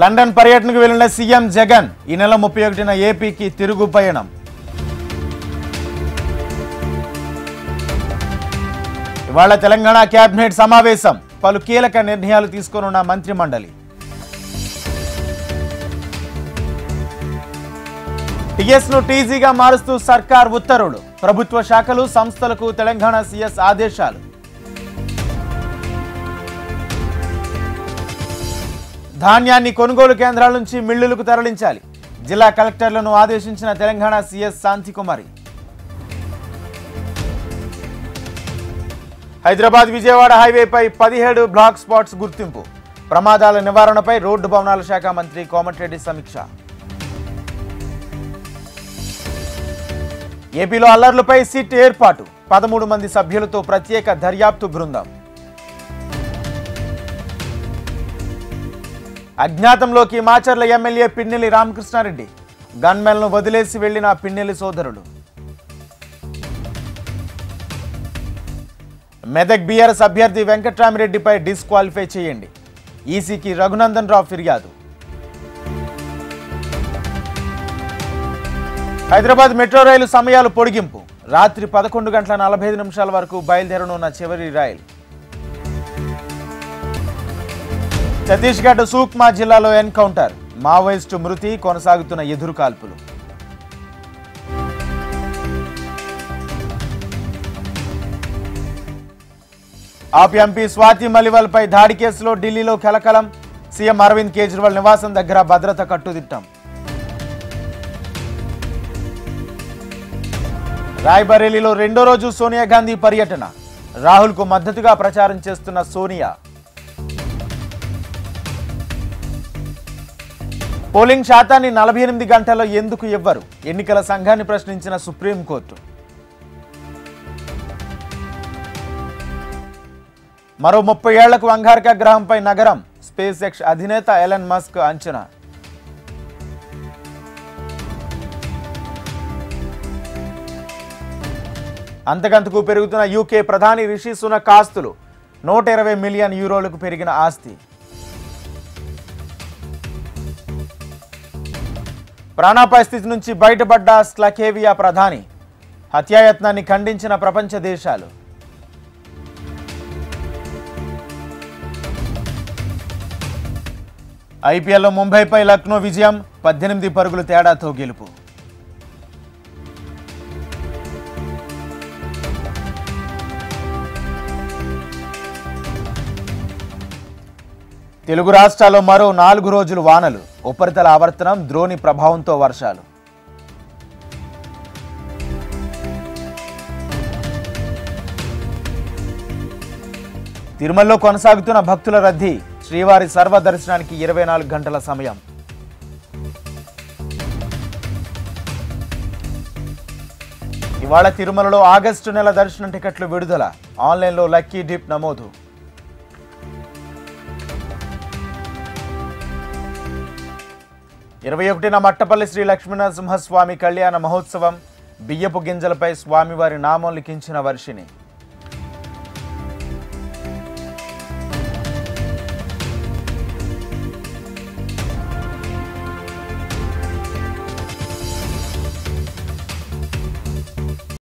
London పర్యటనకు వెళ్లిన CM Jagan ఈ నెల 31న ఏపీకి తిరుగు పయనం. ఇవాళ తెలంగాణ కేబినెట్ సమావేశం. పలు కీలక నిర్ణయాలు తీసుకోనున్న మంత్రి మండలి. టీఎస్ను టీజీగా మారుస్తూ సర్కార్ ఉత్తర్వులు. ప్రభుత్వ శాఖలు సంస్థలకు తెలంగాణ సీఎస్ ఆదేశాలు. ధాన్యాన్ని కొనుగోలు కేంద్రాల నుంచి మిల్లులకు తరలించాలి. జిల్లా కలెక్టర్లను ఆదేశించిన తెలంగాణ సీఎస్ శాంతికుమారి. హైదరాబాద్ విజయవాడ హైవేపై 17 బ్లాక్ స్పాట్స్ గుర్తింపు. ప్రమాదాల నివారణపై రోడ్డు భవనాల శాఖ మంత్రి కోమటిరెడ్డి సమీక్ష. ఏపీలో అల్లర్లపై సిట్ ఏర్పాటు. 13 మంది సభ్యులతో ప్రత్యేక దర్యాప్తు బృందం. అజ్ఞాతంలోకి మాచర్ల ఎమ్మెల్యే పిన్నెల్లి రామకృష్ణారెడ్డి. గన్మెన్లను వదిలేసి వెళ్లిన పిన్నెల్లి సోదరుడు. మెదక్ బీఆర్ఎస్ అభ్యర్థి వెంకట్రామిరెడ్డిపై డిస్క్వాలిఫై చేయండి. ఈసీకి రఘునందన్ రావు ఫిర్యాదు. హైదరాబాద్ మెట్రో రైలు సమయాలు పొడిగింపు. రాత్రి 11:45 వరకు బయలుదేరనున్న చివరి రైలు. ఛత్తీస్గఢ్ సూక్మా జిల్లాలో ఎన్కౌంటర్. మావోయిస్టు మృతి, కొనసాగుతున్న ఎదురు కాల్పులు. ఆప్ ఎంపీ స్వాతి మలివాల్ పై దాడి కేసులో ఢిల్లీలో కలకలం. సీఎం అరవింద్ కేజ్రీవాల్ నివాసం దగ్గర భద్రత కట్టుదిట్టం. రాయ్బరేలీలో రెండో రోజు సోనియా గాంధీ పర్యటన. రాహుల్కు మద్దతుగా ప్రచారం చేస్తున్న సోనియా. పోలింగ్ శాతాన్ని 48 గంటల్లో ఎందుకు ఇవ్వరు? ఎన్నికల సంఘాన్ని ప్రశ్నించిన సుప్రీంకోర్టు. మరో 30 ఏళ్లకు అంగారక గ్రహంపై నగరం. స్పేస్ ఎక్స్ అధినేత ఎలన్ మస్క్ అంచనా. అంతకంతకు పెరుగుతున్న యూకే ప్రధాని రిషి సునక్ ఆస్తులు. 120 మిలియన్ యూరోలకు పెరిగిన ఆస్తి. ప్రాణాపాయ స్థితి నుంచి బయటపడ్డ స్లకేవియా ప్రధాని. హత్యాయత్నాన్ని ఖండించిన ప్రపంచ దేశాలు. ఐపీఎల్లో ముంబైపై లక్నో విజయం. 18 పరుగుల తేడాతో గెలుపు. తెలుగు రాష్ట్రాల్లో మరో 4 రోజులు వానలు. ఉపరితల ఆవర్తనం, ద్రోణి ప్రభావంతో వర్షాలు. తిరుమలలో కొనసాగుతున్న భక్తుల రద్దీ. శ్రీవారి సర్వదర్శనానికి 24 గంటల సమయం. ఇవాళ తిరుమలలో ఆగస్టు నెల దర్శనం టికెట్లు విడుదల. ఆన్లైన్లో లక్కీ డిప్ నమోదు. 21న మట్టపల్లి శ్రీ లక్ష్మీనరసింహస్వామి కళ్యాణ మహోత్సవం. బియ్యపు గింజలపై స్వామివారి నామం లిఖించిన వర్షిని.